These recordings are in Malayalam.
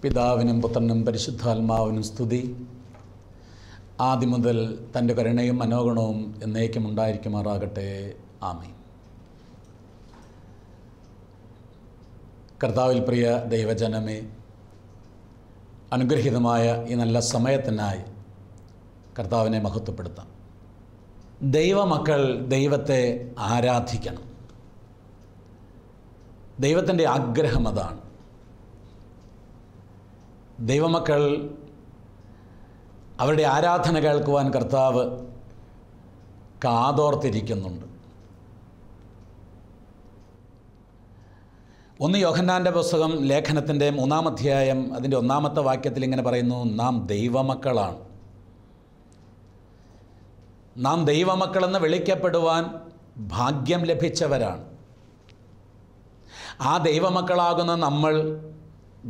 പിതാവിനും പുത്രനും പരിശുദ്ധാത്മാവിനും സ്തുതി. ആദ്യം മുതൽ തൻ്റെ കരുണയും മനോഗണവും എന്നേക്കും ഉണ്ടായിരിക്കുമാറാകട്ടെ. ആമേൻ. കർത്താവിൽ പ്രിയ ദൈവജനമേ, അനുഗ്രഹീതമായ ഈ നല്ല സമയത്തിനായി കർത്താവിനെ മഹത്വപ്പെടുത്താം. ദൈവമക്കൾ ദൈവത്തെ ആരാധിക്കണം. ദൈവത്തിൻ്റെ ആഗ്രഹം അതാണ്. ദൈവമക്കൾ അവരുടെ ആരാധന കേൾക്കുവാൻ കർത്താവ് കാതോർത്തിരിക്കുന്നുണ്ട്. 1 യോഹന്നാൻ്റെ പുസ്തകം ലേഖനത്തിൻ്റെ 3-ാം അധ്യായം അതിൻ്റെ 1-ാമത്തെ വാക്യത്തിൽ ഇങ്ങനെ പറയുന്നു: നാം ദൈവമക്കളാണ്. നാം ദൈവമക്കളെന്ന് വിളിക്കപ്പെടുവാൻ ഭാഗ്യം ലഭിച്ചവരാണ്. ആ ദൈവമക്കളാകുന്ന നമ്മൾ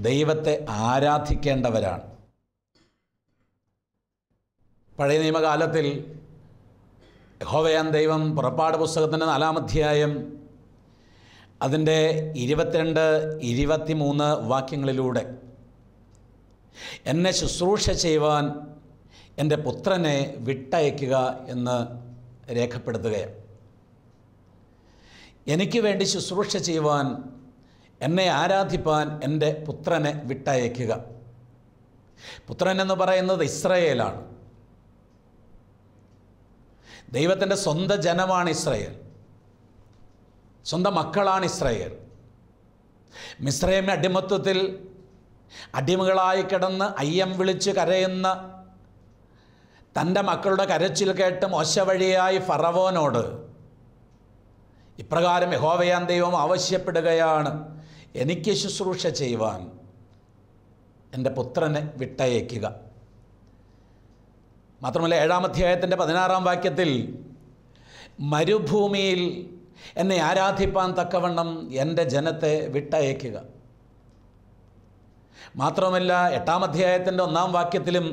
ദൈവത്തെ ആരാധിക്കേണ്ടവരാണ്. പഴയ നിയമകാലത്തിൽ യഹോവയാം ദൈവം പുറപ്പാട് പുസ്തകത്തിൻ്റെ 4-ാം അധ്യായം അതിൻ്റെ 22-23 വാക്യങ്ങളിലൂടെ എന്നെ ശുശ്രൂഷ ചെയ്യുവാൻ എൻ്റെ പുത്രനെ വിട്ടയക്കുക എന്ന് രേഖപ്പെടുത്തുകയാണ്. എനിക്ക് വേണ്ടി ശുശ്രൂഷ ചെയ്യുവാൻ, എന്നെ ആരാധിപ്പാൻ എൻ്റെ പുത്രനെ വിട്ടയക്കുക. പുത്രൻ എന്ന് പറയുന്നത് ഇസ്രായേലാണ്. ദൈവത്തിൻ്റെ സ്വന്തം ജനമാണ് ഇസ്രായേൽ. സ്വന്തം മക്കളാണ് ഇസ്രായേൽ. മിസ്രൈം അടിമത്വത്തിൽ അടിമകളായി കിടന്ന് അയ്യം വിളിച്ച് കരയുന്ന തൻ്റെ മക്കളുടെ കരച്ചിൽ കേട്ട് മോശ വഴിയായി ഫറവോനോട് ഇപ്രകാരം യഹോവയാം ദൈവം ആവശ്യപ്പെടുകയാണ്: എനിക്ക് ശുശ്രൂഷ ചെയ്യുവാൻ എൻ്റെ പുത്രനെ വിട്ടയക്കുക. മാത്രമല്ല 7-ാം അധ്യായത്തിൻ്റെ 16-ാം വാക്യത്തിൽ മരുഭൂമിയിൽ എന്നെ ആരാധിപ്പാൻ തക്കവണ്ണം എൻ്റെ ജനത്തെ വിട്ടയക്കുക. മാത്രമല്ല 8-ാം അധ്യായത്തിൻ്റെ 1-ാം വാക്യത്തിലും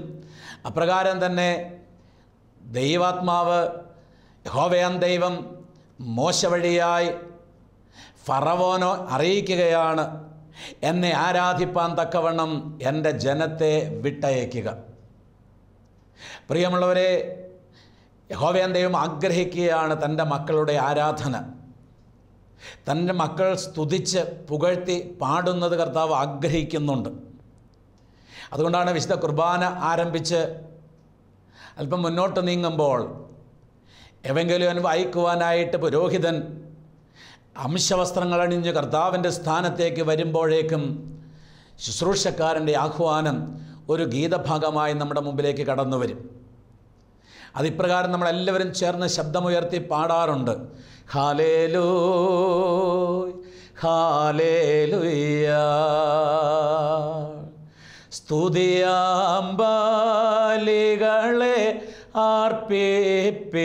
അപ്രകാരം തന്നെ ദൈവാത്മാവ് യഹോവയാം ദൈവം മോശ വഴിയായി ഫറവോനോ അറിയിക്കുകയാണ്: എന്നെ ആരാധിപ്പാൻ തക്കവണ്ണം എൻ്റെ ജനത്തെ വിട്ടയക്കുക. പ്രിയമുള്ളവരെ, യഹോവയാം ദൈവം ആഗ്രഹിക്കുകയാണ് തൻ്റെ മക്കളുടെ ആരാധന. തൻ്റെ മക്കൾ സ്തുതിച്ച് പുകഴ്ത്തി പാടുന്നത് കർത്താവ് ആഗ്രഹിക്കുന്നുണ്ട്. അതുകൊണ്ടാണ് വിശുദ്ധ കുർബാന ആരംഭിച്ച് അല്പം മുന്നോട്ട് നീങ്ങുമ്പോൾ എവങ്കേലിയോൻ വായിക്കുവാനായിട്ട് പുരോഹിതൻ അംശവസ്ത്രങ്ങൾ അണിഞ്ഞ് കർത്താവിൻ്റെ സ്ഥാനത്തേക്ക് വരുമ്പോഴേക്കും ശുശ്രൂഷക്കാരൻ്റെ ആഹ്വാനം ഒരു ഗീതഭാഗമായി നമ്മുടെ മുമ്പിലേക്ക് കടന്നു വരും. അതിപ്രകാരം നമ്മളെല്ലാവരും ചേർന്ന് ശബ്ദമുയർത്തി പാടാറുണ്ട്: ഹല്ലേലൂയ ഹല്ലേലൂയ, സ്തുതിയാം ബലികളെ അർപ്പിപ്പീൻ,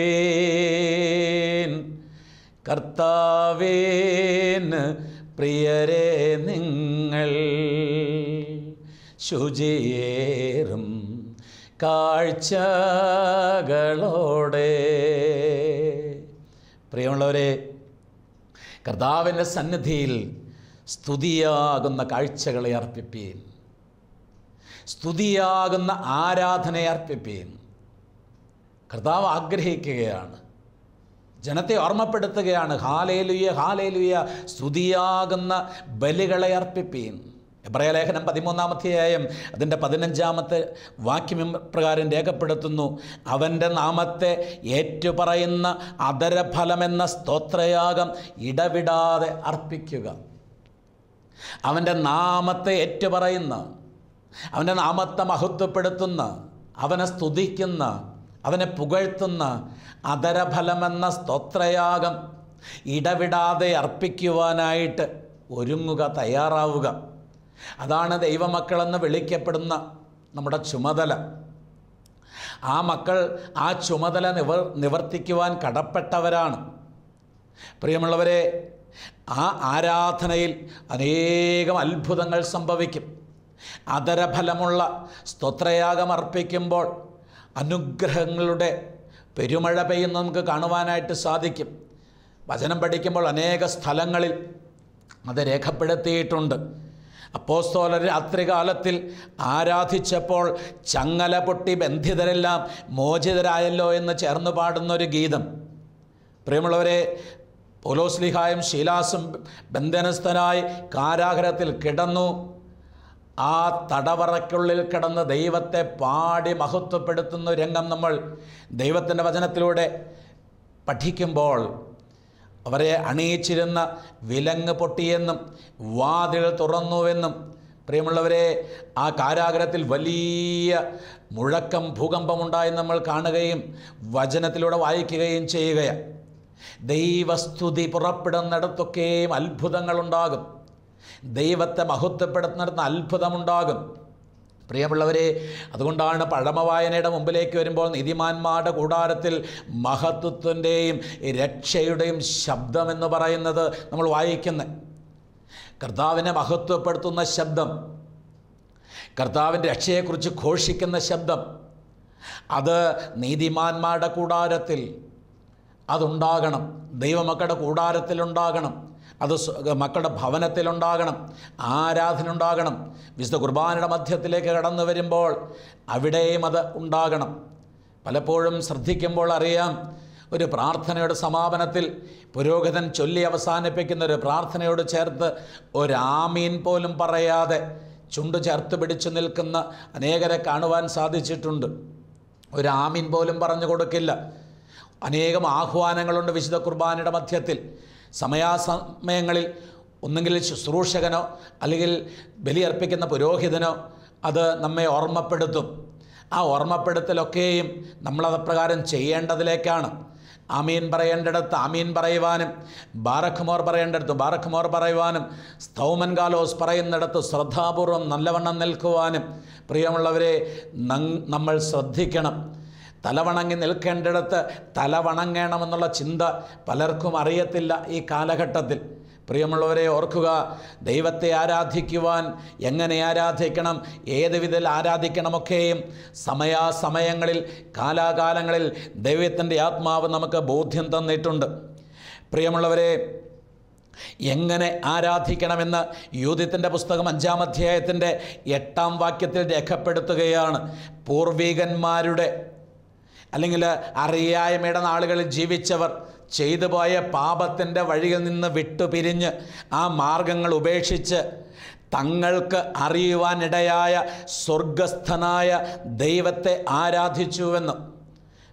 കർത്താവിന് പ്രിയരെ നിങ്ങൾ ശുചിയേറും കാഴ്ചകളോടെ. പ്രിയമുള്ളവരെ, കർത്താവിൻ്റെ സന്നിധിയിൽ സ്തുതിയാകുന്ന കാഴ്ചകളെ അർപ്പിപ്പീൻ, സ്തുതിയാകുന്ന ആരാധനയെ അർപ്പിപ്പീൻ. കർത്താവ് ആഗ്രഹിക്കുകയാണ്, ജനത്തെ ഓർമ്മപ്പെടുത്തുകയാണ്: ഹാലേലുയ ഹാലേലുയ, സ്തുതിയാകുന്ന ബലികളെ അർപ്പിപ്പീൻ. എബ്രായ ലേഖനം 13-ാം അധ്യായം അതിൻ്റെ 15-ാമത്തെ വാക്യം പ്രകാരം രേഖപ്പെടുത്തുന്നു: അവൻ്റെ നാമത്തെ ഏറ്റുപറയുന്ന അധരഫലമെന്ന സ്തോത്രയാഗം ഇടവിടാതെ അർപ്പിക്കുക. അവൻ്റെ നാമത്തെ ഏറ്റുപറയുന്ന, അവൻ്റെ നാമത്തെ മഹത്വപ്പെടുത്തുന്ന, അവനെ സ്തുതിക്കുന്ന, അവനെ പുകഴ്ത്തുന്ന അധരഫലമെന്ന സ്തോത്രയാഗം ഇടവിടാതെ അർപ്പിക്കുവാനായിട്ട് ഒരുങ്ങുക, തയ്യാറാവുക. അതാണ് ദൈവമക്കളെന്ന് വിളിക്കപ്പെടുന്ന നമ്മുടെ ചുമതല. ആ മക്കൾ ആ ചുമതല നിവർത്തിക്കുവാൻ കടപ്പെട്ടവരാണ്. പ്രിയമുള്ളവരെ, ആ ആരാധനയിൽ അനേകം അത്ഭുതങ്ങൾ സംഭവിക്കും. അധരഫലമുള്ള സ്തോത്രയാഗം അർപ്പിക്കുമ്പോൾ അനുഗ്രഹങ്ങളുടെ പെരുമഴ പെയ്യുന്ന നമുക്ക് കാണുവാനായിട്ട് സാധിക്കും. വചനം പഠിക്കുമ്പോൾ അനേക സ്ഥലങ്ങളിൽ അത് രേഖപ്പെടുത്തിയിട്ടുണ്ട്. അപ്പോസ്തലർ രാത്രികാലത്തിൽ ആരാധിച്ചപ്പോൾ ചങ്ങല പൊട്ടി ബന്ധിതരെല്ലാം മോചിതരായല്ലോ എന്ന് ചേർന്ന് പാടുന്നൊരു ഗീതം. പ്രിയമുള്ളവരെ, പൗലോസ്ലീഹായും ശീലാസും ബന്ധനസ്ഥനായി കാരാഗൃഹത്തിൽ കിടന്നു. ആ തടവറയ്ക്കുള്ളിൽ കിടന്ന് ദൈവത്തെ പാടി മഹത്വപ്പെടുത്തുന്ന രംഗം നമ്മൾ ദൈവത്തിൻ്റെ വചനത്തിലൂടെ പഠിക്കുമ്പോൾ അവരെ അണിയിച്ചിരുന്ന വിലങ്ങ് പൊട്ടിയെന്നും വാതിൽ തുറന്നുവെന്നും, പ്രിയമുള്ളവരെ, ആ കാരാഗൃഹത്തിൽ വലിയ മുഴക്കം, ഭൂകമ്പമുണ്ടായി നമ്മൾ കാണുകയും വചനത്തിലൂടെ വായിക്കുകയും ചെയ്യുകയാണ്. ദൈവസ്തുതി പുറപ്പെടുന്നിടത്തൊക്കെയും അത്ഭുതങ്ങളുണ്ടാകും. ദൈവത്തെ മഹത്വപ്പെടുത്തുന്നിടത്ത് അത്ഭുതമുണ്ടാകും. പ്രിയമുള്ളവരെ, അതുകൊണ്ടാണ് പഴമവായനയുടെ മുമ്പിലേക്ക് വരുമ്പോൾ നീതിമാന്മാരുടെ കൂടാരത്തിൽ മഹത്വത്തിൻ്റെയും രക്ഷയുടെയും ശബ്ദമെന്ന് പറയുന്നത് നമ്മൾ വായിക്കുന്നത്. കർത്താവിനെ മഹത്വപ്പെടുത്തുന്ന ശബ്ദം, കർത്താവിൻ്റെ രക്ഷയെക്കുറിച്ച് ഘോഷിക്കുന്ന ശബ്ദം, അത് നീതിമാന്മാരുടെ കൂടാരത്തിൽ അതുണ്ടാകണം. ദൈവമക്കളുടെ കൂടാരത്തിലുണ്ടാകണം. അത് മക്കളുടെ ഭവനത്തിലുണ്ടാകണം. ആരാധന ഉണ്ടാകണം. വിശുദ്ധ കുർബാനയുടെ മധ്യത്തിലേക്ക് കടന്നു വരുമ്പോൾ അവിടെയും അത് ഉണ്ടാകണം. പലപ്പോഴും ശ്രദ്ധിക്കുമ്പോൾ അറിയാം, ഒരു പ്രാർത്ഥനയുടെ സമാപനത്തിൽ പുരോഹിതൻ ചൊല്ലി അവസാനിപ്പിക്കുന്ന ഒരു പ്രാർത്ഥനയോട് ചേർത്ത് ഒരാമീൻ പോലും പറയാതെ ചുണ്ടു ചേർത്ത് പിടിച്ചു നിൽക്കുന്ന അനേകരെ കാണുവാൻ സാധിച്ചിട്ടുണ്ട്. ഒരാമീൻ പോലും പറഞ്ഞു കൊടുക്കില്ല. അനേകം ആഹ്വാനങ്ങളുണ്ട് വിശുദ്ധ കുർബാനയുടെ മധ്യത്തിൽ. സമയാസമയങ്ങളിൽ ഒന്നുകിൽ ശുശ്രൂഷകനോ അല്ലെങ്കിൽ ബലിയർപ്പിക്കുന്ന പുരോഹിതനോ അത് നമ്മെ ഓർമ്മപ്പെടുത്തും. ആ ഓർമ്മപ്പെടുത്തലൊക്കെയും നമ്മളതപ്രകാരം ചെയ്യേണ്ടതിലേക്കാണ്. ആമീൻ പറയേണ്ടിടത്ത് ആമീൻ പറയുവാനും, ബാറഖ്മോർ പറയേണ്ടിടത്ത് ബാറഖ്മോർ പറയുവാനും, സ്തൗമൻ കാലോസ് പറയുന്നിടത്ത് ശ്രദ്ധാപൂർവം നല്ലവണ്ണം നിൽക്കുവാനും പ്രിയമുള്ളവരെ നമ്മൾ ശ്രദ്ധിക്കണം. തലവണങ്ങി നിൽക്കേണ്ടിടത്ത് തലവണങ്ങണമെന്നുള്ള ചിന്ത പലർക്കും അറിയത്തില്ല ഈ കാലഘട്ടത്തിൽ. പ്രിയമുള്ളവരെ, ഓർക്കുക, ദൈവത്തെ ആരാധിക്കുവാൻ എങ്ങനെ ആരാധിക്കണം, ഏത് വിധത്തിൽ ആരാധിക്കണമൊക്കെയും സമയാസമയങ്ങളിൽ കാലാകാലങ്ങളിൽ ദൈവത്തിൻ്റെ ആത്മാവ് നമുക്ക് ബോധ്യം തന്നിട്ടുണ്ട്. പ്രിയമുള്ളവരെ, എങ്ങനെ ആരാധിക്കണമെന്ന് യൂതിത്തിൻ്റെ പുസ്തകം 5-ാം അധ്യായത്തിൻ്റെ 8-ാം വാക്യത്തിൽ രേഖപ്പെടുത്തുകയാണ്. പൂർവികന്മാരുടെ അല്ലെങ്കിൽ അറിയായ്മയുടെ നാളുകളിൽ ജീവിച്ചവർ ചെയ്തു പോയ പാപത്തിൻ്റെ വഴിയിൽ നിന്ന് വിട്ടുപിരിഞ്ഞ് ആ മാർഗങ്ങൾ ഉപേക്ഷിച്ച് തങ്ങൾക്ക് അറിയുവാനിടയായ സ്വർഗസ്ഥനായ ദൈവത്തെ ആരാധിച്ചുവെന്ന്.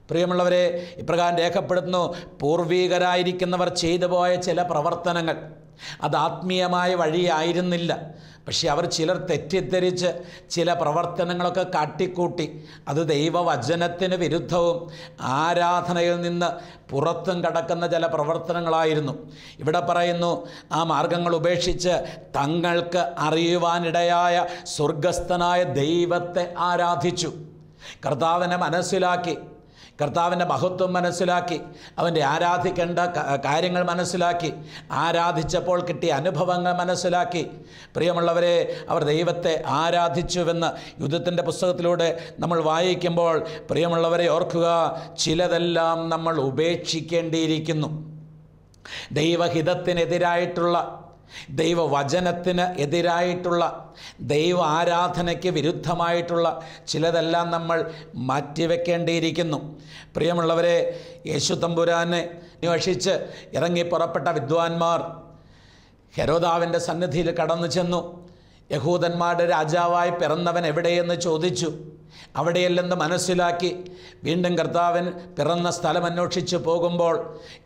പ്രിയമുള്ളവരെ, ഇപ്രകാരം രേഖപ്പെടുത്തുന്നു, പൂർവികരായിരിക്കുന്നവർ ചെയ്തു പോയ ചില പ്രവർത്തനങ്ങൾ അത് ആത്മീയമായ വഴിയായിരുന്നില്ല. പക്ഷെ അവർ ചിലർ തെറ്റിദ്ധരിച്ച് ചില പ്രവർത്തനങ്ങളൊക്കെ കാട്ടിക്കൂട്ടി. അത് ദൈവവചനത്തിന് വിരുദ്ധവും ആരാധനയിൽ നിന്ന് പുറത്തും കടക്കുന്ന ചില പ്രവർത്തനങ്ങളായിരുന്നു. ഇവിടെ പറയുന്നു, ആ മാർഗങ്ങൾ ഉപേക്ഷിച്ച് തങ്ങൾക്ക് അറിയുവാനിടയായ സ്വർഗസ്ഥനായ ദൈവത്തെ ആരാധിച്ചു. കർത്താവിനെ മനസ്സിലാക്കി, കർത്താവിൻ്റെ മഹത്വം മനസ്സിലാക്കി, അവൻ്റെ ആരാധിക്കേണ്ട കാര്യങ്ങൾ മനസ്സിലാക്കി, ആരാധിച്ചപ്പോൾ കിട്ടിയ അനുഭവങ്ങൾ മനസ്സിലാക്കി. പ്രിയമുള്ളവരെ, അവർ ദൈവത്തെ ആരാധിച്ചുവെന്ന് യുദ്ധത്തിൻ്റെ പുസ്തകത്തിലൂടെ നമ്മൾ വായിക്കുമ്പോൾ പ്രിയമുള്ളവരെ ഓർക്കുക, ചിലതെല്ലാം നമ്മൾ ഉപേക്ഷിക്കേണ്ടിയിരിക്കുന്നു. ദൈവഹിതത്തിനെതിരായിട്ടുള്ള, ദൈവവചനത്തിന് എതിരായിട്ടുള്ള, ദൈവ ആരാധനയ്ക്ക് വിരുദ്ധമായിട്ടുള്ള ചിലതെല്ലാം നമ്മൾ മാറ്റിവെക്കേണ്ടിയിരിക്കുന്നു. പ്രിയമുള്ളവരെ, യേശു തമ്പുരാനെ അന്വേഷിച്ച് ഇറങ്ങി പുറപ്പെട്ട വിദ്വാൻമാർ ഹെരോദാവിൻ്റെ സന്നിധിയിൽ കടന്നു ചെന്നു. യഹൂദന്മാരുടെ രാജാവായി പിറന്നവൻ എവിടെയെന്ന് ചോദിച്ചു. അവിടെയല്ലെന്ന് മനസ്സിലാക്കി വീണ്ടും കർത്താവിൻ പിറന്ന സ്ഥലം അന്വേഷിച്ച് പോകുമ്പോൾ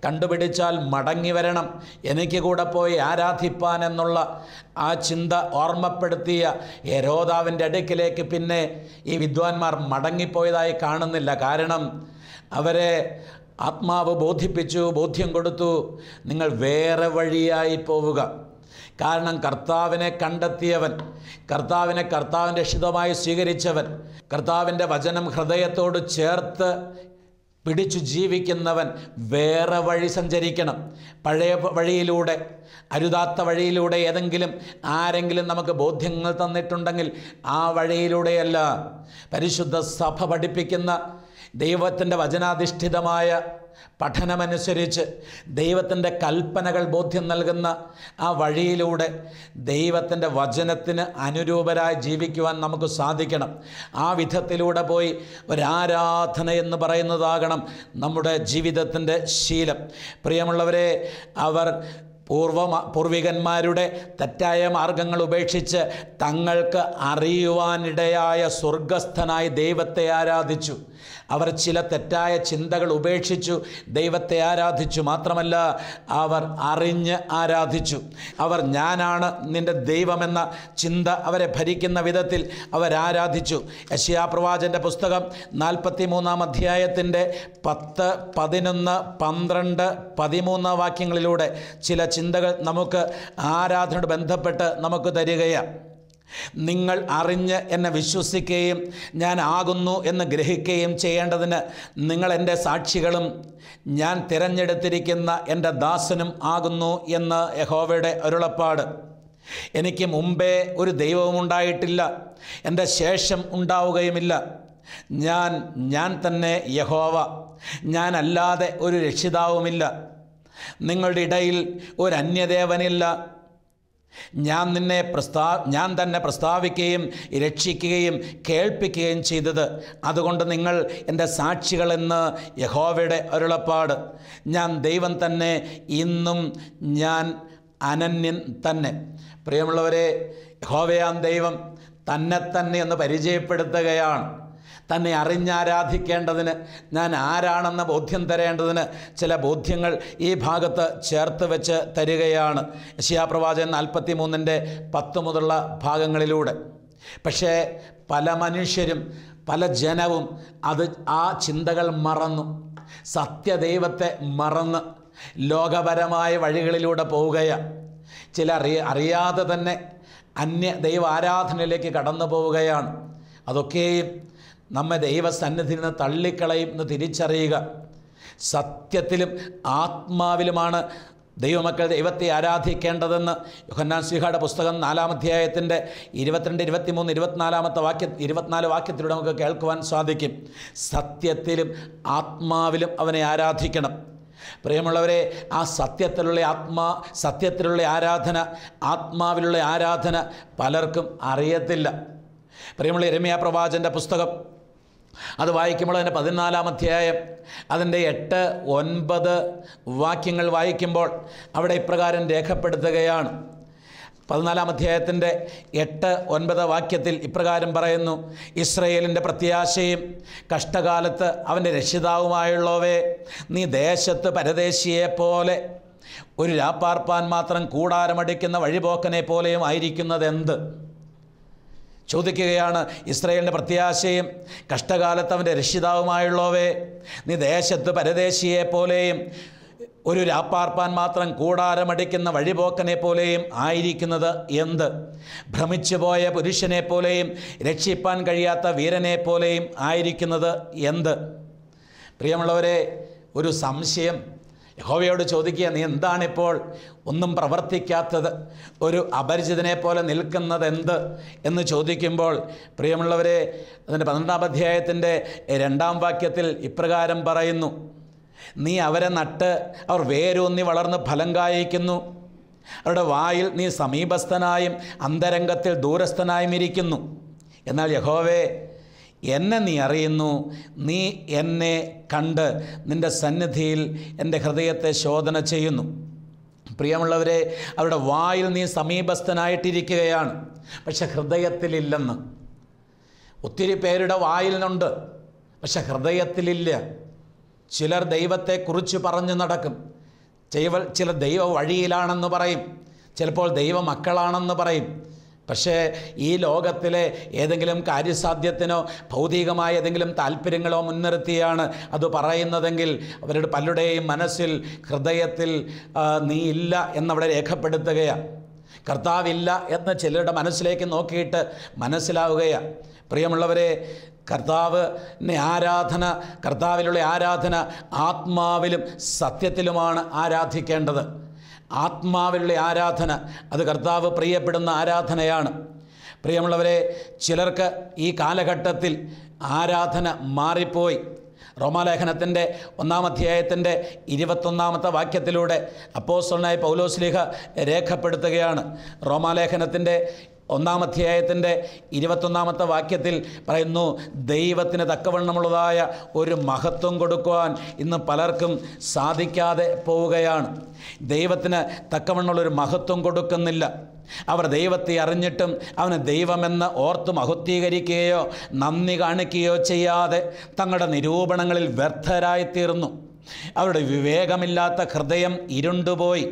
കണ്ടുപിടിച്ചാൽ മടങ്ങി വരണം, എനിക്ക് കൂടെ പോയി ആരാധിപ്പാൻ എന്നുള്ള ആ ചിന്ത ഓർമ്മപ്പെടുത്തിയ ഹെരോദാവിൻ്റെ അടുക്കിലേക്ക് പിന്നെ ഈ വിദ്വാൻമാർ മടങ്ങിപ്പോയതായി കാണുന്നില്ല. കാരണം അവരെ ആത്മാവ് ബോധിപ്പിച്ചു, ബോധ്യം കൊടുത്തു, നിങ്ങൾ വേറെ വഴിയായി പോവുക. കാരണം കർത്താവിനെ കണ്ടെത്തിയവൻ, കർത്താവിനെ കർത്താവിൻ്റെ രക്ഷിതമായി സ്വീകരിച്ചവൻ, കർത്താവിൻ്റെ വചനം ഹൃദയത്തോട് ചേർത്ത് പിടിച്ചു ജീവിക്കുന്നവൻ വേറെ വഴി സഞ്ചരിക്കണം. പഴയ വഴിയിലൂടെ, അരുതാത്ത വഴിയിലൂടെ ഏതെങ്കിലും ആരെങ്കിലും നമുക്ക് ബോധ്യങ്ങൾ തന്നിട്ടുണ്ടെങ്കിൽ ആ വഴിയിലൂടെയല്ല. പരിശുദ്ധ സഭ പഠിപ്പിക്കുന്ന ദൈവത്തിൻ്റെ വചനാധിഷ്ഠിതമായ പഠനമനുസരിച്ച് ദൈവത്തിൻ്റെ കൽപ്പനകൾ ബോധ്യം നൽകുന്ന ആ വഴിയിലൂടെ ദൈവത്തിൻ്റെ വചനത്തിന് അനുരൂപരായി ജീവിക്കുവാൻ നമുക്ക് സാധിക്കണം. ആ വിധത്തിലൂടെ പോയി ഒരാരാധന എന്ന് പറയുന്നതാകണം നമ്മുടെ ജീവിതത്തിൻ്റെ ശീലം. പ്രിയമുള്ളവരെ, അവർ പൂർവികന്മാരുടെ തെറ്റായ മാർഗങ്ങൾ ഉപേക്ഷിച്ച് തങ്ങൾക്ക് അറിയുവാനിടയായ സ്വർഗസ്ഥനായ ദൈവത്തെ ആരാധിച്ചു. അവർ ചില തെറ്റായ ചിന്തകൾ ഉപേക്ഷിച്ചു ദൈവത്തെ ആരാധിച്ചു. മാത്രമല്ല, അവർ അറിഞ്ഞ് ആരാധിച്ചു. അവർ ഞാനാണ് നിൻ്റെ ദൈവമെന്ന ചിന്ത അവരെ ഭരിക്കുന്ന വിധത്തിൽ അവരാരാധിച്ചു. യെശയ്യാ പ്രവാചകൻ്റെ പുസ്തകം 43-ാം അധ്യായത്തിൻ്റെ 10, 11, 12, 13 വാക്യങ്ങളിലൂടെ ചില ചിന്തകൾ നമുക്ക് ആരാധനയോട് ബന്ധപ്പെട്ട് നമുക്ക് തരികയാണ്. നിങ്ങൾ അറിഞ്ഞ് എന്നെ വിശ്വസിക്കുകയും ഞാൻ ആകുന്നു എന്ന് ഗ്രഹിക്കുകയും ചെയ്യേണ്ടതിന് നിങ്ങൾ എൻ്റെ സാക്ഷികളും ഞാൻ തിരഞ്ഞെടുത്തിരിക്കുന്ന എൻ്റെ ദാസനും ആകുന്നു എന്ന് യഹോവയുടെ അരുളപ്പാട്. എനിക്ക് മുമ്പേ ഒരു ദൈവവും ഉണ്ടായിട്ടില്ല, എൻ്റെ ശേഷം ഉണ്ടാവുകയുമില്ല. ഞാൻ തന്നെ യഹോവ, ഞാനല്ലാതെ ഒരു രക്ഷിതാവുമില്ല. നിങ്ങളുടെ ഇടയിൽ ഒരു അന്യദേവനില്ല. ഞാൻ തന്നെ പ്രസ്താവിക്കുകയും രക്ഷിക്കുകയും കേൾപ്പിക്കുകയും ചെയ്തത്. അതുകൊണ്ട് നിങ്ങൾ എൻ്റെ സാക്ഷികളെന്ന് യഹോവയുടെ അരുളപ്പാട്. ഞാൻ ദൈവം തന്നെ, ഇന്നും ഞാൻ അനന്യൻ തന്നെ. പ്രിയമുള്ളവരെ, യഹോവയാം ദൈവം തന്നെ എന്ന് പരിചയപ്പെടുത്തുകയാണ്. തന്നെ അറിഞ്ഞാരാധിക്കേണ്ടതിന്, ഞാൻ ആരാണെന്ന ബോധ്യം തരേണ്ടതിന് ചില ബോധ്യങ്ങൾ ഈ ഭാഗത്ത് ചേർത്ത് വെച്ച് തരികയാണ്. യെശയ്യാ പ്രവാചകൻ 43-ന്റെ 10 മുതലുള്ള ഭാഗങ്ങളിലൂടെ. പക്ഷേ പല മനുഷ്യരും പല ജനവും ആ ചിന്തകൾ മറന്നു, സത്യദൈവത്തെ മറന്ന് ലോകപരമായ വഴികളിലൂടെ പോവുകയാണ്. അറിയാതെ തന്നെ അന്യ ദൈവ ആരാധനയിലേക്ക് കടന്നു പോവുകയാണ്. അതൊക്കെയും നമ്മെ ദൈവസന്നിധിയിൽ നിന്ന് തള്ളിക്കളയും എന്ന് തിരിച്ചറിയുക. സത്യത്തിലും ആത്മാവിലുമാണ് ദൈവമക്കൾ ദൈവത്തെ ആരാധിക്കേണ്ടതെന്ന് യോഹന്നാൻ ശ്ലീഹായുടെ പുസ്തകം 4-ാം അധ്യായത്തിൻ്റെ 22, 23, 24 വാക്യത്തിലൂടെ നമുക്ക് കേൾക്കുവാൻ സാധിക്കും. സത്യത്തിലും ആത്മാവിലും അവനെ ആരാധിക്കണം. പ്രിയമുള്ളവരെ, ആ സത്യത്തിലുള്ള ആരാധന, ആത്മാവിലുള്ള ആരാധന പലർക്കും അറിയത്തില്ല. പ്രിയമുള്ള യിരെമ്യാ പ്രവാചകൻ്റെ പുസ്തകം അത് വായിക്കുമ്പോൾ അതിൻ്റെ 14-ാം അധ്യായം അതിൻ്റെ 8, 9 വാക്യങ്ങൾ വായിക്കുമ്പോൾ അവിടെ ഇപ്രകാരം രേഖപ്പെടുത്തുകയാണ്. 14-ാം അധ്യായത്തിൻ്റെ 8, 9 വാക്യത്തിൽ ഇപ്രകാരം പറയുന്നു: ഇസ്രയേലിൻ്റെ പ്രത്യാശയും കഷ്ടകാലത്ത് അവൻ്റെ രക്ഷിതാവുമായുള്ളവേ, നീ ദേശത്ത് പരദേശിയെപ്പോലെ ഒരു രാപ്പാർപ്പാൻ മാത്രം കൂടാരമടിക്കുന്ന വഴിപോക്കനെ പോലെയും ആയിരിക്കുന്നതെന്ത്? ചോദിക്കുകയാണ്. ഇസ്രായേലിൻ്റെ പ്രത്യാശയും കഷ്ടകാലത്ത് അവൻ്റെ രക്ഷിതാവുമായുള്ളവേ, നീ ദേശത്ത് പരദേശിയെപ്പോലെയും ഒരു രാപ്പാർപ്പാൻ മാത്രം കൂടാരമടിക്കുന്ന വഴിപോക്കനെ പോലെയും ആയിരിക്കുന്നത് എന്ത്? ഭ്രമിച്ചുപോയ പുരുഷനെ പോലെയും രക്ഷിപ്പാൻ കഴിയാത്ത വീരനെ പോലെയും ആയിരിക്കുന്നത് എന്ത്? പ്രിയമുള്ളവരെ, ഒരു സംശയം യഹോവയോട് ചോദിക്കുക, നീ എന്താണിപ്പോൾ ഒന്നും പ്രവർത്തിക്കാത്തത്, ഒരു അപരിചിതനെ പോലെ നിൽക്കുന്നത് എന്ത് എന്ന് ചോദിക്കുമ്പോൾ, പ്രിയമുള്ളവരെ, അതിൻ്റെ 12-ാം അധ്യായത്തിൻ്റെ 2-ാം വാക്യത്തിൽ ഇപ്രകാരം പറയുന്നു: നീ അവരെ നട്ട് അവർ വേരൂന്നി വളർന്ന് ഫലം കായ്ക്കുന്നു. അവരുടെ വായിൽ നീ സമീപസ്ഥനായും അന്തരംഗത്തിൽ ദൂരസ്ഥനായും ഇരിക്കുന്നു. എന്നാൽ യഹോവേ, എന്നെ നീ അറിയുന്നു, നീ എന്നെ കണ്ട് നിൻ്റെ സന്നിധിയിൽ എൻ്റെ ഹൃദയത്തെ ശോധന ചെയ്യുന്നു. പ്രിയമുള്ളവരെ, അവരുടെ വായിൽ നീ സമീപസ്ഥനായിട്ടിരിക്കുകയാണ്, പക്ഷെ ഹൃദയത്തിലില്ലെന്ന്. ഒത്തിരി പേരുടെ വായിലുണ്ട്, പക്ഷെ ഹൃദയത്തിലില്ല. ചിലർ ദൈവത്തെക്കുറിച്ച് പറഞ്ഞു നടക്കും, ചില ദൈവ വഴിയിലാണെന്ന് പറയും, ചിലപ്പോൾ ദൈവ മക്കളാണെന്ന് പറയും. പക്ഷേ ഈ ലോകത്തിലെ ഏതെങ്കിലും കാര്യസാധ്യത്തിനോ ഭൗതികമായ ഏതെങ്കിലും താല്പര്യങ്ങളോ മുൻനിർത്തിയാണ് അത് പറയുന്നതെങ്കിൽ അവരുടെ പലരുടെയും മനസ്സിൽ, ഹൃദയത്തിൽ നീ ഇല്ല എന്നവിടെ രേഖപ്പെടുത്തുകയാണ്. കർത്താവില്ല എന്ന് ചിലരുടെ മനസ്സിലേക്ക് നോക്കിയിട്ട് മനസ്സിലാവുകയാണ്. പ്രിയമുള്ളവരെ, കർത്താവിലുള്ള ആരാധന ആത്മാവിലും സത്യത്തിലുമാണ് ആരാധിക്കേണ്ടത്. ആത്മാവിലുള്ള ആരാധന അത് കർത്താവ് പ്രിയപ്പെടുന്ന ആരാധനയാണ്. പ്രിയമുള്ളവരെ, ചിലർക്ക് ഈ കാലഘട്ടത്തിൽ ആരാധന മാറിപ്പോയി. റോമാലേഖനത്തിൻ്റെ 1-ാം അധ്യായത്തിൻ്റെ 21-ാമത്തെ വാക്യത്തിലൂടെ അപ്പോസ്തലനായ പൗലോസ്ലീഹ രേഖപ്പെടുത്തുകയാണ്. റോമാലേഖനത്തിൻ്റെ 1-ാം അധ്യായത്തിൻ്റെ 21-ാമത്തെ വാക്യത്തിൽ പറയുന്നു, ദൈവത്തിന് തക്കവണ്ണമുള്ളതായ ഒരു മഹത്വം കൊടുക്കുവാൻ ഇന്ന് പലർക്കും സാധിക്കാതെ പോവുകയാണ്. ദൈവത്തിന് തക്കവണ്ണമുള്ളൊരു മഹത്വം കൊടുക്കുന്നില്ല. അവർ ദൈവത്തെ അറിഞ്ഞിട്ടും അവന് ദൈവമെന്ന് ഓർത്ത് മഹത്വീകരിക്കുകയോ നന്ദി കാണിക്കുകയോ ചെയ്യാതെ തങ്ങളുടെ നിരൂപണങ്ങളിൽ വ്യർത്ഥരായിത്തീർന്നു. അവരുടെ വിവേകമില്ലാത്ത ഹൃദയം ഇരുണ്ടുപോയി.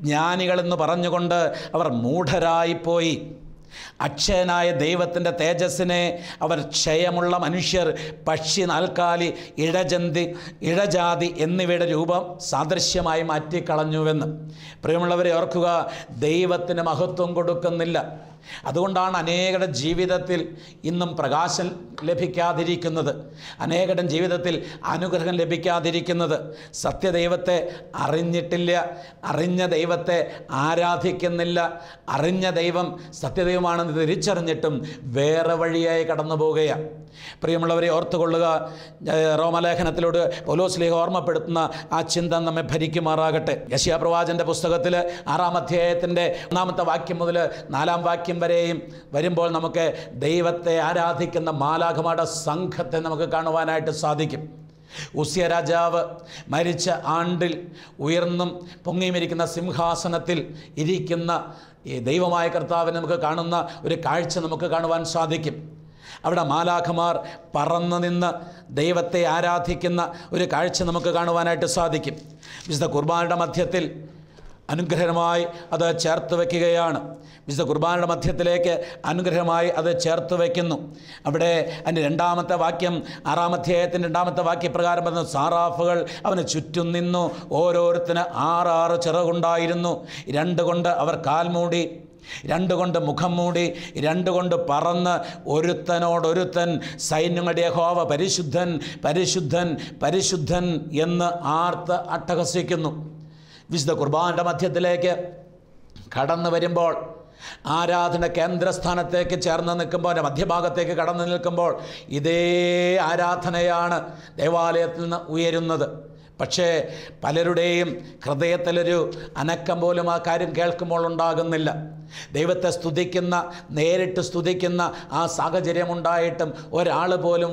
ജ്ഞാനികളെന്ന് പറഞ്ഞുകൊണ്ട് അവർ മൂഢരായിപ്പോയി. അക്ഷയനായ ദൈവത്തിൻ്റെ തേജസ്സിനെ അവർ ക്ഷയമുള്ള മനുഷ്യർ, പക്ഷി, നാൽക്കാലി, ഇഴജാതി എന്നിവയുടെ രൂപം സാദൃശ്യമായി മാറ്റിക്കളഞ്ഞുവെന്ന്. പ്രിയമുള്ളവരെ ഓർക്കുക, ദൈവത്തിന് മഹത്വം കൊടുക്കുന്നില്ല. അതുകൊണ്ടാണ് അനേകരുടെ ജീവിതത്തിൽ ഇന്നും പ്രകാശം ലഭിക്കാതിരിക്കുന്നത്, അനേകരുടെ ജീവിതത്തിൽ അനുഗ്രഹം ലഭിക്കാതിരിക്കുന്നത്. സത്യദൈവത്തെ അറിഞ്ഞിട്ടില്ല, അറിഞ്ഞ ദൈവത്തെ ആരാധിക്കുന്നില്ല. അറിഞ്ഞ ദൈവം സത്യദൈവമാണെന്ന് തിരിച്ചറിഞ്ഞിട്ടും വേറെ വഴിയായി കടന്നു പോവുകയാണ്. പ്രിയമുള്ളവരെ ഓർത്തുകൊള്ളുക, റോമാലേഖനത്തിലൂടെ പൗലോസ്ലീഹ ഓർമ്മപ്പെടുത്തുന്ന ആ ചിന്ത നമ്മെ ഭരിക്കുമാറാകട്ടെ. യെശയ്യാ പ്രവാചകന്റെ പുസ്തകത്തിൽ 6-ാം അധ്യായത്തിൻ്റെ 1-ാമത്തെ വാക്യം മുതൽ 4-ാം വാക്യം വരെയും വരുമ്പോൾ നമുക്ക് ദൈവത്തെ ആരാധിക്കുന്ന മാലാഖമാരുടെ സംഘത്തെ നമുക്ക് കാണുവാനായിട്ട് സാധിക്കും. ഉസിയ രാജാവ് മരിച്ച ആണ്ടിൽ ഉയർന്നും പൊങ്ങിയുമിരിക്കുന്ന സിംഹാസനത്തിൽ ഇരിക്കുന്ന ഈ ദൈവമായ കർത്താവിനെ നമുക്ക് കാണുന്ന ഒരു കാഴ്ച നമുക്ക് കാണുവാൻ സാധിക്കും. അവിടെ മാലാഖമാർ പറന്നു നിന്ന് ദൈവത്തെ ആരാധിക്കുന്ന ഒരു കാഴ്ച നമുക്ക് കാണുവാനായിട്ട് സാധിക്കും. വിശുദ്ധ കുർബാനയുടെ മധ്യത്തിൽ അനുഗ്രഹമായി അത് ചേർത്ത് വയ്ക്കുകയാണ്. വിശുദ്ധ കുർബാനയുടെ മധ്യത്തിലേക്ക് അനുഗ്രഹമായി അത് ചേർത്ത് വയ്ക്കുന്നു. അവിടെ അതിൻ്റെ 2-ാമത്തെ വാക്യം 6-ാം അധ്യായത്തിൻ്റെ 2-ാമത്തെ വാക്യപ്രകാരം പറഞ്ഞു, സാറാഫുകൾ അവന് ചുറ്റും നിന്നു, ഓരോരുത്തന് 6 ചിറകുണ്ടായിരുന്നു. 2 കൊണ്ട് അവർ കാൽ മൂടി, 2 കൊണ്ട് മുഖം മൂടി, 2 കൊണ്ട് പറന്ന് ഒരുത്തനോടൊരുത്തൻ സൈന്യങ്ങളുടെ യഹോവ പരിശുദ്ധൻ പരിശുദ്ധൻ പരിശുദ്ധൻ എന്ന് ആർത്ത് അട്ടഹസിക്കുന്നു. വിശുദ്ധ കുർബാനയുടെ മധ്യത്തിലേക്ക് കടന്നു വരുമ്പോൾ, ആരാധന കേന്ദ്രസ്ഥാനത്തേക്ക് ചേർന്ന് നിൽക്കുമ്പോൾ, മധ്യഭാഗത്തേക്ക് കടന്നു നിൽക്കുമ്പോൾ ഇതേ ആരാധനയാണ് ദേവാലയത്തിൽ നിന്ന് ഉയരുന്നത്. പക്ഷേ പലരുടെയും ഹൃദയത്തിലൊരു അനക്കം പോലും ആ കാര്യം കേൾക്കുമ്പോൾ ഉണ്ടാകുന്നില്ല. ദൈവത്തെ സ്തുതിക്കുന്ന, നേരിട്ട് സ്തുതിക്കുന്ന ആ സാഹചര്യമുണ്ടായിട്ടും ഒരാൾ പോലും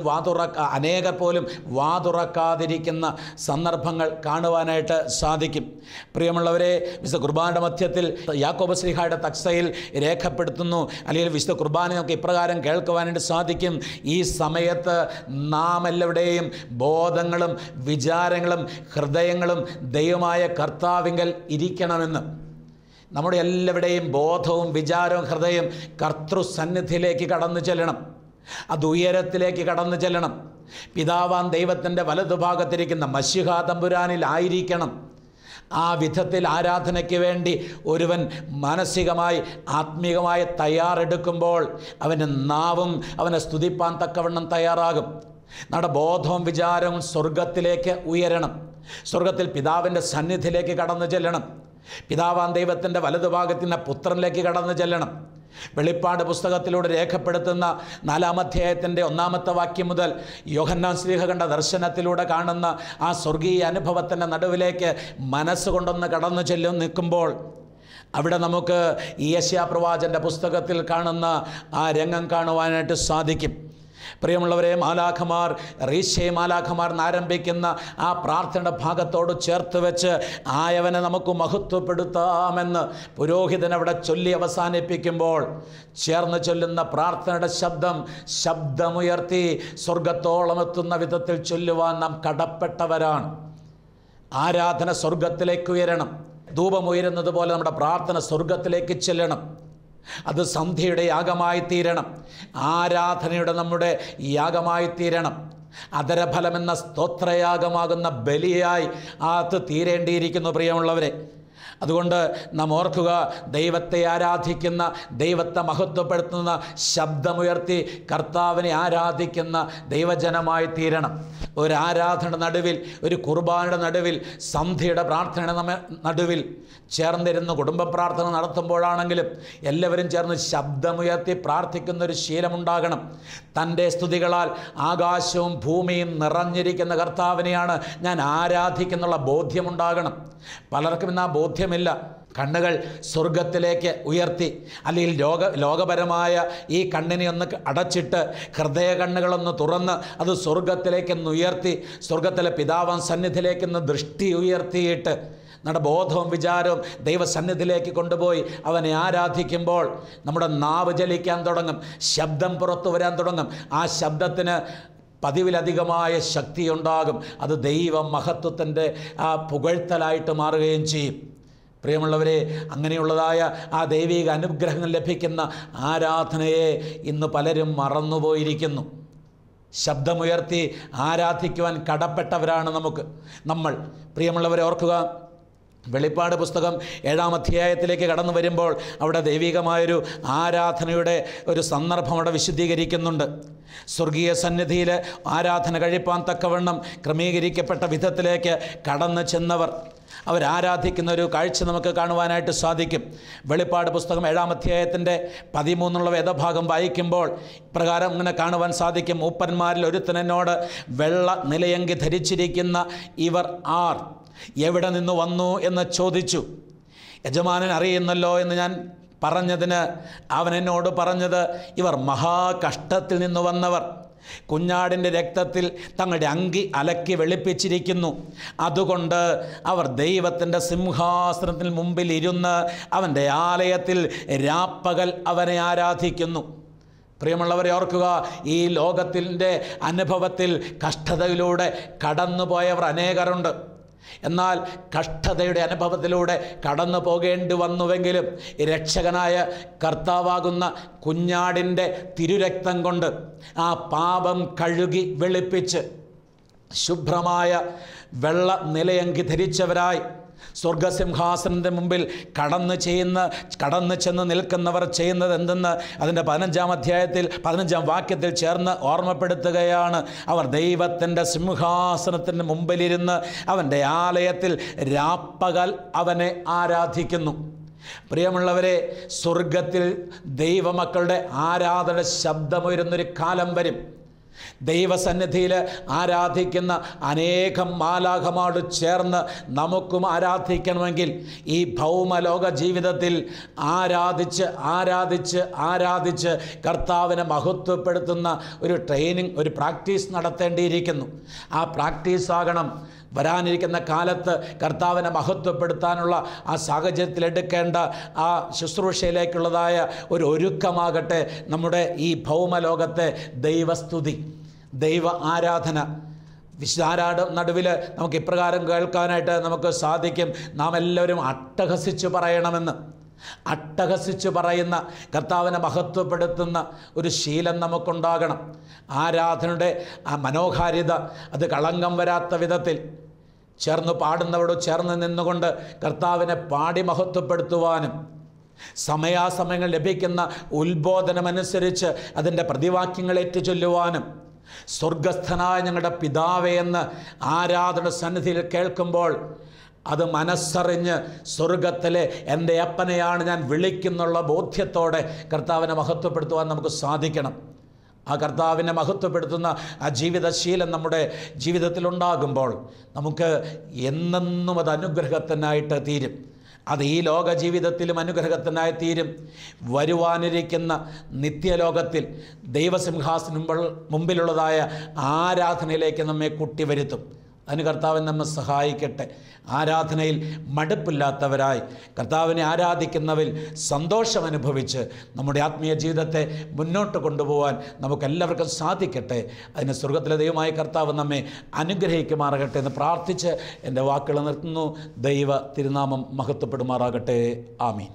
അനേകർ പോലും വാതുറക്കാതിരിക്കുന്ന സന്ദർഭങ്ങൾ കാണുവാനായിട്ട് സാധിക്കും. പ്രിയമുള്ളവരെ, വിശുദ്ധ കുർബാനയുടെ മധ്യത്തിൽ യാക്കോബ് ശ്ലീഹായുടെ തക്സയിൽ രേഖപ്പെടുത്തുന്നു, അല്ലെങ്കിൽ വിശുദ്ധ കുർബാന നമുക്ക് ഇപ്രകാരം കേൾക്കുവാനായിട്ട് സാധിക്കും, ഈ സമയത്ത് നാം എല്ലാവരുടെയും ബോധങ്ങളും വിചാരങ്ങളും ഹൃദയങ്ങളും ദൈവമായ കർത്താവിങ്കൽ ഇരിക്കണമെന്ന്. നമ്മുടെ എല്ലാവരുടെയും ബോധവും വിചാരവും ഹൃദയം കർത്തൃസന്നിധിയിലേക്ക് കടന്നു ചെല്ലണം. അത് ഉയരത്തിലേക്ക് കടന്നു ചെല്ലണം. പിതാവാൻ ദൈവത്തിൻ്റെ വലതുഭാഗത്തിരിക്കുന്ന മശിഹാ തമ്പുരാനിലായിരിക്കണം. ആ വിധത്തിൽ ആരാധനയ്ക്ക് വേണ്ടി ഒരുവൻ മാനസികമായി ആത്മീകമായി തയ്യാറെടുക്കുമ്പോൾ അവൻ്റെ നാവും അവനെ സ്തുതിപ്പാൻ തക്കവണ്ണം തയ്യാറാകും. നമ്മുടെ ബോധവും വിചാരവും സ്വർഗത്തിലേക്ക് ഉയരണം. സ്വർഗത്തിൽ പിതാവിൻ്റെ സന്നിധിയിലേക്ക് കടന്നു ചെല്ലണം. പിതാവാൻ ദൈവത്തിൻ്റെ വലതുഭാഗത്തിൻ്റെ പുത്രനിലേക്ക് കടന്നു ചെല്ലണം. വെളിപ്പാട് പുസ്തകത്തിലൂടെ രേഖപ്പെടുത്തുന്ന 4-ാം അധ്യായത്തിൻ്റെ 1-ാമത്തെ വാക്യം മുതൽ യോഹന്നാൻ ശ്ലീഹ കണ്ട ദർശനത്തിലൂടെ കാണുന്ന ആ സ്വർഗീയ അനുഭവത്തിൻ്റെ നടുവിലേക്ക് മനസ്സുകൊണ്ടൊന്ന് കടന്നു നിൽക്കുമ്പോൾ അവിടെ നമുക്ക് യെശയ്യാ പ്രവാചകന്റെ പുസ്തകത്തിൽ കാണുന്ന ആ രംഗം കാണുവാനായിട്ട് സാധിക്കും. പ്രിയമുള്ളവരെ, മാലാഖമാർ മാലാഖമാർ എന്നാരംഭിക്കുന്ന ആ പ്രാർത്ഥനയുടെ ഭാഗത്തോട് ചേർത്ത് വെച്ച് ആയവനെ നമുക്ക് മഹത്വപ്പെടുത്താമെന്ന് പുരോഹിതൻ അവിടെ ചൊല്ലി അവസാനിപ്പിക്കുമ്പോൾ ചേർന്ന് ചൊല്ലുന്ന പ്രാർത്ഥനയുടെ ശബ്ദമുയർത്തി സ്വർഗത്തോളം എത്തുന്ന വിധത്തിൽ ചൊല്ലുവാൻ നാം കടപ്പെട്ടവരാണ്. ആരാധന സ്വർഗത്തിലേക്ക് ഉയരണം. ധൂപമുയരുന്നത് പോലെ നമ്മുടെ പ്രാർത്ഥന സ്വർഗത്തിലേക്ക് ചെല്ലണം. അത് സന്ധ്യയുടെ യാഗമായി തീരണം. ആരാധനയുടെ നമ്മുടെ യാഗമായി തീരണം. അധരഫലമെന്ന സ്തോത്രയാഗമാകുന്ന ബലിയായി അത് തീരേണ്ടിയിരിക്കുന്നു. പ്രിയമുള്ളവരെ, അതുകൊണ്ട് നാം ഓർക്കുക, ദൈവത്തെ ആരാധിക്കുന്ന, ദൈവത്തെ മഹത്വപ്പെടുത്തുന്ന, ശബ്ദമുയർത്തി കർത്താവിനെ ആരാധിക്കുന്ന ദൈവജനമായി തീരണം. ഒരു ആരാധനയുടെ നടുവിൽ, ഒരു കുർബാനയുടെ നടുവിൽ, സന്ധ്യയുടെ പ്രാർത്ഥനയുടെ നടുവിൽ ചേർന്നിരുന്ന് കുടുംബ പ്രാർത്ഥന നടത്തുമ്പോഴാണെങ്കിലും എല്ലാവരും ചേർന്ന് ശബ്ദമുയർത്തി പ്രാർത്ഥിക്കുന്നൊരു ശീലമുണ്ടാകണം. തൻ്റെ സ്തുതികളാൽ ആകാശവും ഭൂമിയും നിറഞ്ഞിരിക്കുന്ന കർത്താവിനെയാണ് ഞാൻ ആരാധിക്കുന്നുള്ള ബോധ്യമുണ്ടാകണം. പലർക്കും ഇന്ന് ആ ബോധ്യമില്ല. കണ്ണുകൾ സ്വർഗത്തിലേക്ക് ഉയർത്തി, അല്ലെങ്കിൽ ലോകപരമായ ഈ കണ്ണിനെ ഒന്ന് അടച്ചിട്ട് ഹൃദയ കണ്ണുകളൊന്ന് തുറന്ന് അത് സ്വർഗത്തിലേക്കൊന്ന് ഉയർത്തി, സ്വർഗത്തിലെ പിതാവാം സന്നിധിയിലേക്കൊന്ന് ദൃഷ്ടി ഉയർത്തിയിട്ട് നമ്മുടെ ബോധവും വിചാരവും ദൈവസന്നിധിയിലേക്ക് കൊണ്ടുപോയി അവനെ ആരാധിക്കുമ്പോൾ നമ്മുടെ നാവ് ചലിക്കാൻ തുടങ്ങും, ശബ്ദം പുറത്തു വരാൻ തുടങ്ങും. ആ ശബ്ദത്തിന് പതിവിലധികമായ ശക്തിയുണ്ടാകും. അത് ദൈവ മഹത്വത്തിൻ്റെ ആ പുകഴ്ത്തലായിട്ട് മാറുകയും ചെയ്യും. പ്രിയമുള്ളവരെ, അങ്ങനെയുള്ളതായ ആ ദൈവിക അനുഗ്രഹങ്ങൾ ലഭിക്കുന്ന ആരാധനയെ ഇന്ന് പലരും മറന്നുപോയിരിക്കുന്നു. ശബ്ദമുയർത്തി ആരാധിക്കുവാൻ കടപ്പെട്ടവരാണ് നമ്മൾ. പ്രിയമുള്ളവരെ ഓർക്കുക, വെളിപ്പാട് പുസ്തകം 7-ാം അധ്യായത്തിലേക്ക് കടന്നു വരുമ്പോൾ അവിടെ ദൈവികമായൊരു ആരാധനയുടെ ഒരു സന്ദർഭം അവിടെ വിശദീകരിക്കുന്നുണ്ട്. സ്വർഗീയ സന്നിധിയിൽ ആരാധന കഴിപ്പാൻ തക്കവണ്ണം ക്രമീകരിക്കപ്പെട്ട വിധത്തിലേക്ക് കടന്നു ചെന്നവർ അവരാരാധിക്കുന്ന ഒരു കാഴ്ച നമുക്ക് കാണുവാനായിട്ട് സാധിക്കും. വെളിപ്പാട് പുസ്തകം 7-ാം അധ്യായത്തിൻ്റെ 13 വേദഭാഗം വായിക്കുമ്പോൾ ഇപ്രകാരം ഇങ്ങനെ കാണുവാൻ സാധിക്കും. മൂപ്പന്മാരിൽ ഒരുത്തനോട്, വെള്ള നിലയങ്കി ധരിച്ചിരിക്കുന്ന ഇവർ ആർ, എവിടെ നിന്ന് വന്നു എന്ന് ചോദിച്ചു. യജമാനൻ അറിയുന്നല്ലോ എന്ന് ഞാൻ പറഞ്ഞതിന് അവൻ എന്നോട് പറഞ്ഞത്, ഇവർ മഹാകഷ്ടത്തിൽ നിന്ന് വന്നവർ, കുഞ്ഞാടിൻ്റെ രക്തത്തിൽ തങ്ങളുടെ അങ്കി അലക്കി വെളുപ്പിച്ചിരിക്കുന്നു. അതുകൊണ്ട് അവർ ദൈവത്തിൻ്റെ സിംഹാസനത്തിന് മുമ്പിൽ ഇരുന്ന് അവൻ്റെ ആലയത്തിൽ രാപ്പകൽ അവനെ ആരാധിക്കുന്നു. പ്രിയമുള്ളവരെ ഓർക്കുക, ഈ ലോകത്തിൻ്റെ അനുഭവത്തിൽ കഷ്ടതയിലൂടെ കടന്നുപോയവർ അനേകരുണ്ട്. എന്നാൽ കഷ്ടതയുടെ അനുഭവത്തിലൂടെ കടന്നു പോകേണ്ടി വന്നുവെങ്കിലും രക്ഷകനായ കർത്താവാകുന്ന കുഞ്ഞാടിൻ്റെ തിരുരക്തം കൊണ്ട് ആ പാപം കഴുകി വെളുപ്പിച്ച് ശുഭ്രമായ വെള്ള നിലയങ്കി ധരിച്ചവരായി സ്വർഗസിംഹാസനത്തിൻ്റെ മുമ്പിൽ കടന്നു ചെന്ന് നിൽക്കുന്നവർ ചെയ്യുന്നത് എന്തെന്ന് അതിൻ്റെ 15-ാം അധ്യായത്തിൽ 15-ാം വാക്യത്തിൽ ചേർന്ന് ഓർമ്മപ്പെടുത്തുകയാണ്. അവർ ദൈവത്തിൻ്റെ സിംഹാസനത്തിൻ്റെ മുമ്പിലിരുന്ന് അവൻ്റെ ആലയത്തിൽ രാപ്പകൽ അവനെ ആരാധിക്കുന്നു. പ്രിയമുള്ളവരെ, സ്വർഗത്തിൽ ദൈവമക്കളുടെ ആരാധന ശബ്ദമുയരുന്നൊരു കാലം വരും. ദൈവസന്നിധിയിൽ ആരാധിക്കുന്ന അനേകം മാലാഖമാരോട് ചേർന്ന് നമുക്കും ആരാധിക്കണമെങ്കിൽ ഈ ഭൗമലോക ജീവിതത്തിൽ ആരാധിച്ച് കർത്താവിനെ മഹത്വപ്പെടുത്തുന്ന ഒരു ട്രെയിനിങ്, ഒരു പ്രാക്ടീസ് നടത്തേണ്ടിയിരിക്കുന്നു. ആ പ്രാക്ടീസാകണം വരാനിരിക്കുന്ന കാലത്ത് കർത്താവിനെ മഹത്വപ്പെടുത്താനുള്ള ആ സാഹചര്യത്തിലെടുക്കേണ്ട ആ ശുശ്രൂഷയിലേക്കുള്ളതായ ഒരു ഒരുക്കമാകട്ടെ നമ്മുടെ ഈ ഭൗമലോകത്തെ ദൈവസ്തുതി, ദൈവ ആരാധന. വിശുദ്ധാരാധന നടുവിൽ നമുക്ക് ഇപ്രകാരം കേൾക്കാനായിട്ട് നമുക്ക് സാധിക്കും. നാം എല്ലാവരും അട്ടഹസിച്ച് പറയണമെന്ന്. അട്ടഹസിച്ച് പറയുന്ന, കർത്താവിനെ മഹത്വപ്പെടുത്തുന്ന ഒരു ശീലം നമുക്കുണ്ടാകണം. ആരാധനയുടെ ആ മനോഹാരിത അത് കളങ്കം വരാത്ത വിധത്തിൽ ചേർന്ന് പാടുന്നവരോട് ചേർന്ന് നിന്നുകൊണ്ട് കർത്താവിനെ പാടി മഹത്വപ്പെടുത്തുവാനും സമയാസമയങ്ങൾ ലഭിക്കുന്ന ഉത്ബോധനമനുസരിച്ച് അതിൻ്റെ പ്രതിവാക്യങ്ങൾ ഏറ്റുചൊല്ലുവാനും സ്വർഗസ്ഥനായ ഞങ്ങളുടെ പിതാവേ എന്ന് ആരാധന സന്നിധിയിൽ കേൾക്കുമ്പോൾ അത് മനസ്സറിഞ്ഞ് സ്വർഗത്തിലെ എൻ്റെ അപ്പനെയാണ് ഞാൻ വിളിക്കുന്നുള്ള ബോധ്യത്തോടെ കർത്താവിനെ മഹത്വപ്പെടുത്തുവാൻ നമുക്ക് സാധിക്കണം. ആ കർത്താവിനെ മഹത്വപ്പെടുത്തുന്ന ആ ജീവിതശീലം നമ്മുടെ ജീവിതത്തിലുണ്ടാകുമ്പോൾ നമുക്ക് എന്നെന്നും അത് അനുഗ്രഹത്തിനായിട്ട് തീരും. അത് ഈ ലോക ജീവിതത്തിലും അനുഗ്രഹത്തിനായി തീരും. വരുവാനിരിക്കുന്ന നിത്യലോകത്തിൽ ദൈവസിംഹാസനം മുമ്പിലുള്ളതായ ആരാധനയിലേക്ക് നമ്മെ കൂട്ടിവരുത്തും. അതിന് കർത്താവിൻ നമ്മെ സഹായിക്കട്ടെ. ആരാധനയിൽ മടുപ്പില്ലാത്തവരായി കർത്താവിനെ ആരാധിക്കുന്നവരിൽ സന്തോഷം അനുഭവിച്ച് നമ്മുടെ ആത്മീയ ജീവിതത്തെ മുന്നോട്ട് കൊണ്ടുപോകാൻ നമുക്കെല്ലാവർക്കും സാധിക്കട്ടെ. അതിന് സ്വർഗത്തിലെ ദൈവമായ കർത്താവ് നമ്മെ അനുഗ്രഹിക്കുമാറാകട്ടെ എന്ന് പ്രാർത്ഥിച്ച് എൻ്റെ വാക്കുകൾ നിർത്തുന്നു. ദൈവ തിരുനാമം മഹത്വപ്പെടുമാറാകട്ടെ. ആമീൻ.